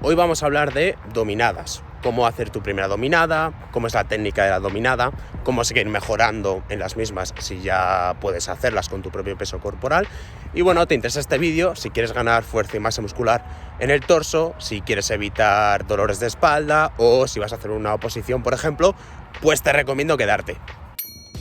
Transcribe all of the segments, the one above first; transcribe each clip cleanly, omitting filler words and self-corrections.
Hoy vamos a hablar de dominadas, cómo hacer tu primera dominada, cómo es la técnica de la dominada, cómo seguir mejorando en las mismas si ya puedes hacerlas con tu propio peso corporal. Y bueno, te interesa este vídeo si quieres ganar fuerza y masa muscular en el torso, si quieres evitar dolores de espalda o si vas a hacer una oposición, por ejemplo, pues te recomiendo quedarte.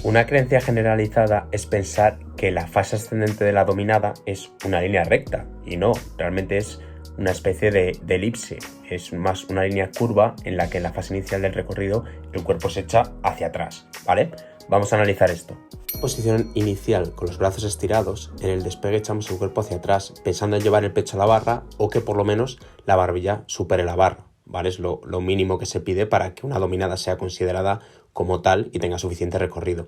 Una creencia generalizada es pensar que la fase ascendente de la dominada es una línea recta, y no, realmente es una especie de elipse, es más una línea curva en la que en la fase inicial del recorrido el cuerpo se echa hacia atrás, ¿vale? Vamos a analizar esto. Posición inicial con los brazos estirados, en el despegue echamos el cuerpo hacia atrás pensando en llevar el pecho a la barra o que por lo menos la barbilla supere la barra, ¿vale? Es lo mínimo que se pide para que una dominada sea considerada como tal y tenga suficiente recorrido.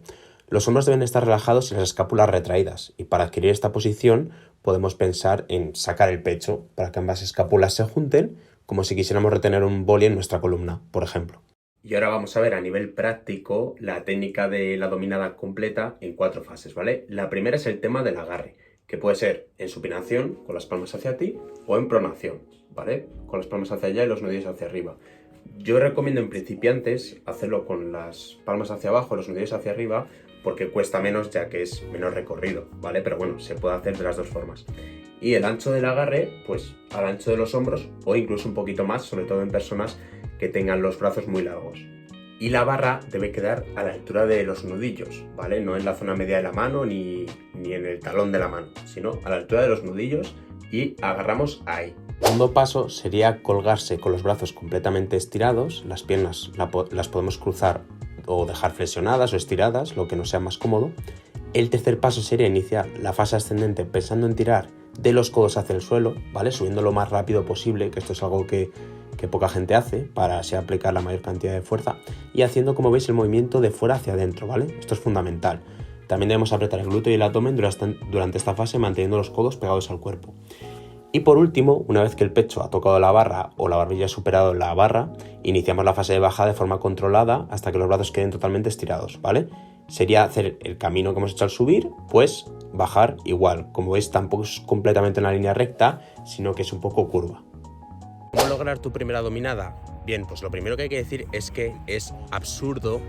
Los hombros deben estar relajados y las escápulas retraídas, y para adquirir esta posición podemos pensar en sacar el pecho para que ambas escápulas se junten, como si quisiéramos retener un boli en nuestra columna, por ejemplo. Y ahora vamos a ver a nivel práctico la técnica de la dominada completa en 4 fases, ¿vale? La primera es el tema del agarre, que puede ser en supinación, con las palmas hacia ti, o en pronación, ¿vale? Con las palmas hacia allá y los nudillos hacia arriba. Yo recomiendo en principiantes hacerlo con las palmas hacia abajo, los nudillos hacia arriba, porque cuesta menos ya que es menos recorrido, ¿vale? Pero bueno, se puede hacer de las dos formas. Y el ancho del agarre, pues al ancho de los hombros o incluso un poquito más, sobre todo en personas que tengan los brazos muy largos. Y la barra debe quedar a la altura de los nudillos, ¿vale? No en la zona media de la mano ni en el talón de la mano, sino a la altura de los nudillos y agarramos ahí. El segundo paso sería colgarse con los brazos completamente estirados, las piernas las podemos cruzar o dejar flexionadas o estiradas, lo que nos sea más cómodo. El tercer paso sería iniciar la fase ascendente pensando en tirar de los codos hacia el suelo, ¿vale? Subiendo lo más rápido posible, que esto es algo que poca gente hace para así aplicar la mayor cantidad de fuerza, y haciendo, como veis, el movimiento de fuera hacia adentro, ¿vale? Esto es fundamental. También debemos apretar el glúteo y el abdomen durante esta fase, manteniendo los codos pegados al cuerpo. Y por último, una vez que el pecho ha tocado la barra o la barbilla ha superado la barra, iniciamos la fase de bajada de forma controlada hasta que los brazos queden totalmente estirados, ¿vale? Sería hacer el camino que hemos hecho al subir, pues bajar igual. Como veis, tampoco es completamente una línea recta, sino que es un poco curva. ¿Cómo lograr tu primera dominada? Bien, pues lo primero que hay que decir es que es absurdo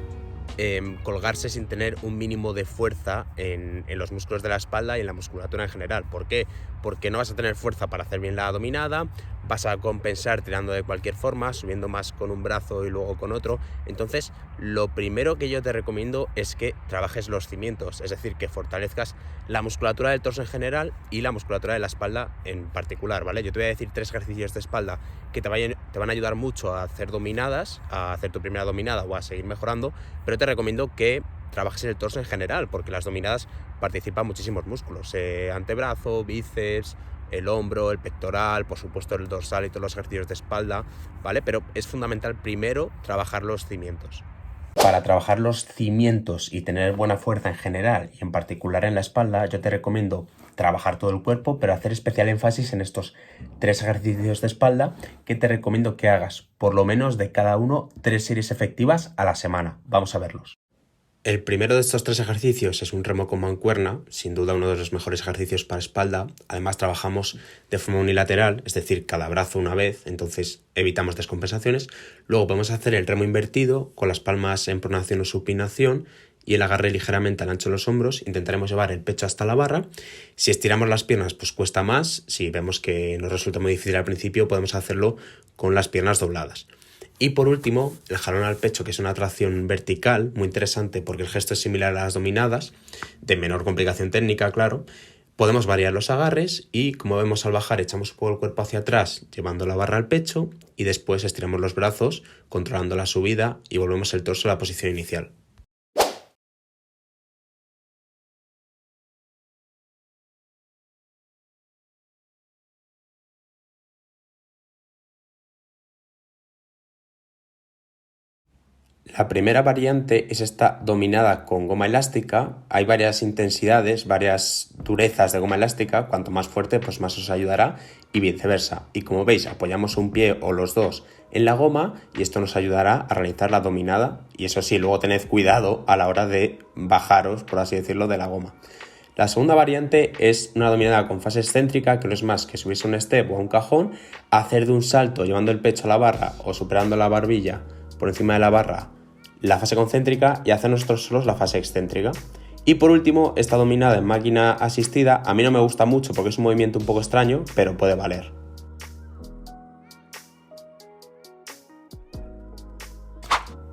colgarse sin tener un mínimo de fuerza en los músculos de la espalda y en la musculatura en general. ¿Por qué? Porque no vas a tener fuerza para hacer bien la dominada, vas a compensar tirando de cualquier forma, subiendo más con un brazo y luego con otro. Entonces, lo primero que yo te recomiendo es que trabajes los cimientos, es decir, que fortalezcas la musculatura del torso en general y la musculatura de la espalda en particular, ¿vale? Yo te voy a decir 3 ejercicios de espalda que te van a ayudar mucho a hacer dominadas, a hacer tu primera dominada o a seguir mejorando, pero te recomiendo que trabajes el torso en general, porque las dominadas participan muchísimos músculos, antebrazo, bíceps, el hombro, el pectoral, por supuesto el dorsal y todos los ejercicios de espalda, ¿vale? Pero es fundamental primero trabajar los cimientos. Para trabajar los cimientos y tener buena fuerza en general y en particular en la espalda, yo te recomiendo trabajar todo el cuerpo, pero hacer especial énfasis en estos 3 ejercicios de espalda que te recomiendo que hagas por lo menos de cada uno 3 series efectivas a la semana. Vamos a verlos. El primero de estos 3 ejercicios es un remo con mancuerna, sin duda uno de los mejores ejercicios para espalda. Además trabajamos de forma unilateral, es decir, cada brazo una vez, entonces evitamos descompensaciones. Luego podemos hacer el remo invertido con las palmas en pronación o supinación y el agarre ligeramente al ancho de los hombros. Intentaremos llevar el pecho hasta la barra. Si estiramos las piernas, pues cuesta más. Si vemos que nos resulta muy difícil al principio, podemos hacerlo con las piernas dobladas. Y por último, el jalón al pecho, que es una tracción vertical muy interesante porque el gesto es similar a las dominadas, de menor complicación técnica, claro. Podemos variar los agarres y, como vemos al bajar, echamos un poco el cuerpo hacia atrás, llevando la barra al pecho, y después estiramos los brazos, controlando la subida, y volvemos el torso a la posición inicial. La primera variante es esta dominada con goma elástica. Hay varias intensidades, varias durezas de goma elástica. Cuanto más fuerte, pues más os ayudará, y viceversa. Y como veis, apoyamos un pie o los dos en la goma y esto nos ayudará a realizar la dominada. Y eso sí, luego tened cuidado a la hora de bajaros, por así decirlo, de la goma. La segunda variante es una dominada con fase excéntrica, que no es más que subirse a un step o a un cajón, hacer de un salto llevando el pecho a la barra o superando la barbilla por encima de la barra la fase concéntrica y hacer nosotros solos la fase excéntrica. Y por último, esta dominada en máquina asistida a mí no me gusta mucho porque es un movimiento un poco extraño, pero puede valer.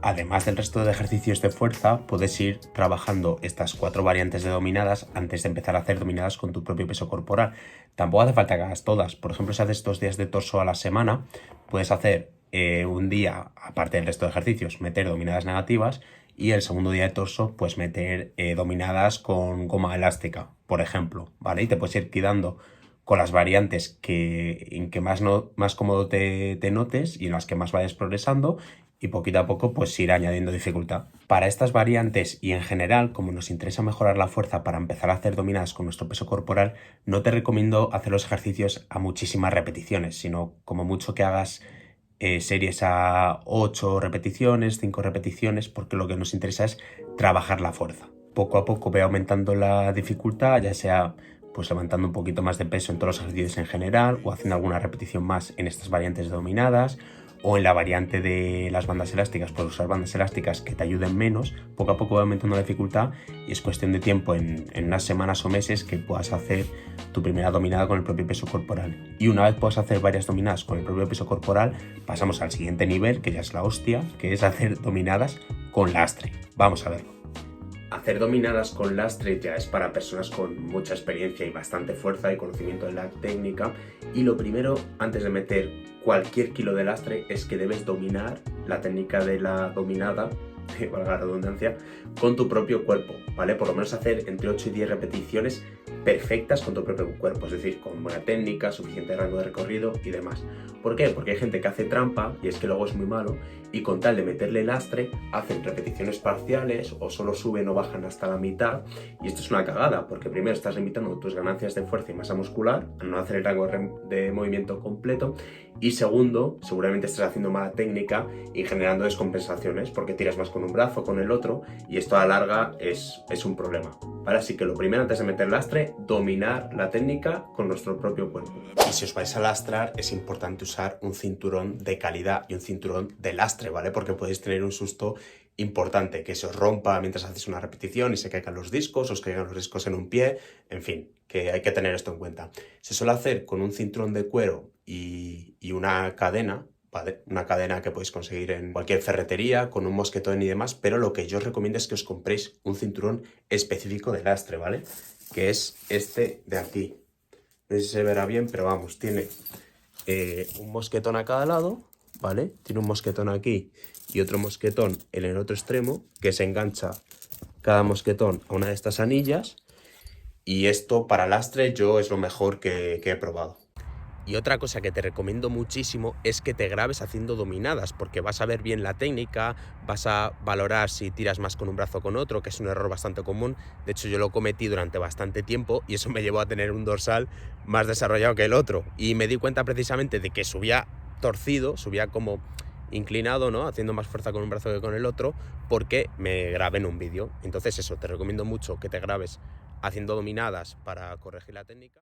Además del resto de ejercicios de fuerza, puedes ir trabajando estas 4 variantes de dominadas antes de empezar a hacer dominadas con tu propio peso corporal. Tampoco hace falta que hagas todas. Por ejemplo, si haces 2 días de torso a la semana, puedes hacer un día, aparte del resto de ejercicios, meter dominadas negativas y el segundo día de torso, pues meter dominadas con goma elástica, por ejemplo, ¿vale? Y te puedes ir quedando con las variantes en que más cómodo te notes y en las que más vayas progresando, y poquito a poco pues ir añadiendo dificultad. Para estas variantes y en general, como nos interesa mejorar la fuerza para empezar a hacer dominadas con nuestro peso corporal, no te recomiendo hacer los ejercicios a muchísimas repeticiones, sino como mucho que hagas series a 8 repeticiones, 5 repeticiones, porque lo que nos interesa es trabajar la fuerza. Poco a poco ve aumentando la dificultad, ya sea pues levantando un poquito más de peso en todos los ejercicios en general o haciendo alguna repetición más en estas variantes dominadas, o en la variante de las bandas elásticas, puedes usar bandas elásticas que te ayuden menos. Poco a poco va aumentando la dificultad y es cuestión de tiempo en unas semanas o meses que puedas hacer tu primera dominada con el propio peso corporal. Y una vez puedas hacer varias dominadas con el propio peso corporal, pasamos al siguiente nivel, que ya es la hostia, que es hacer dominadas con lastre. Vamos a verlo. Hacer dominadas con lastre ya es para personas con mucha experiencia y bastante fuerza y conocimiento de la técnica, y lo primero, antes de meter cualquier kilo de lastre, es que debes dominar la técnica de la dominada, valga la redundancia, con tu propio cuerpo, ¿vale? Por lo menos hacer entre 8 y 10 repeticiones perfectas con tu propio cuerpo, es decir, con buena técnica, suficiente rango de recorrido y demás. ¿Por qué? Porque hay gente que hace trampa, y es que luego es muy malo, y con tal de meterle lastre, hacen repeticiones parciales o solo suben o bajan hasta la mitad, y esto es una cagada, porque primero estás limitando tus ganancias de fuerza y masa muscular a no hacer el rango de movimiento completo, y segundo, seguramente estás haciendo mala técnica y generando descompensaciones porque tiras más con un brazo o con el otro, y esto a la larga es un problema, ¿vale? Así que lo primero, antes de meter lastre, dominar la técnica con nuestro propio cuerpo. Y si os vais a lastrar, es importante usar un cinturón de calidad y un cinturón de lastre, ¿vale? Porque podéis tener un susto importante, que se os rompa mientras hacéis una repetición y se caigan los discos, os caigan los discos en un pie, en fin, que hay que tener esto en cuenta. Se suele hacer con un cinturón de cuero y una cadena, ¿vale? Una cadena que podéis conseguir en cualquier ferretería, con un mosquetón y demás, pero lo que yo os recomiendo es que os compréis un cinturón específico de lastre, ¿vale? Que es este de aquí. No sé si se verá bien, pero vamos, tiene un mosquetón a cada lado, ¿vale? Tiene un mosquetón aquí y otro mosquetón en el otro extremo, que se engancha cada mosquetón a una de estas anillas, y esto para lastre yo es lo mejor que he probado. Y otra cosa que te recomiendo muchísimo es que te grabes haciendo dominadas, porque vas a ver bien la técnica, vas a valorar si tiras más con un brazo o con otro, que es un error bastante común. De hecho, yo lo cometí durante bastante tiempo y eso me llevó a tener un dorsal más desarrollado que el otro. Y me di cuenta precisamente de que subía torcido, subía como inclinado, ¿no? Haciendo más fuerza con un brazo que con el otro, porque me grabé en un vídeo. Entonces eso, te recomiendo mucho que te grabes haciendo dominadas para corregir la técnica.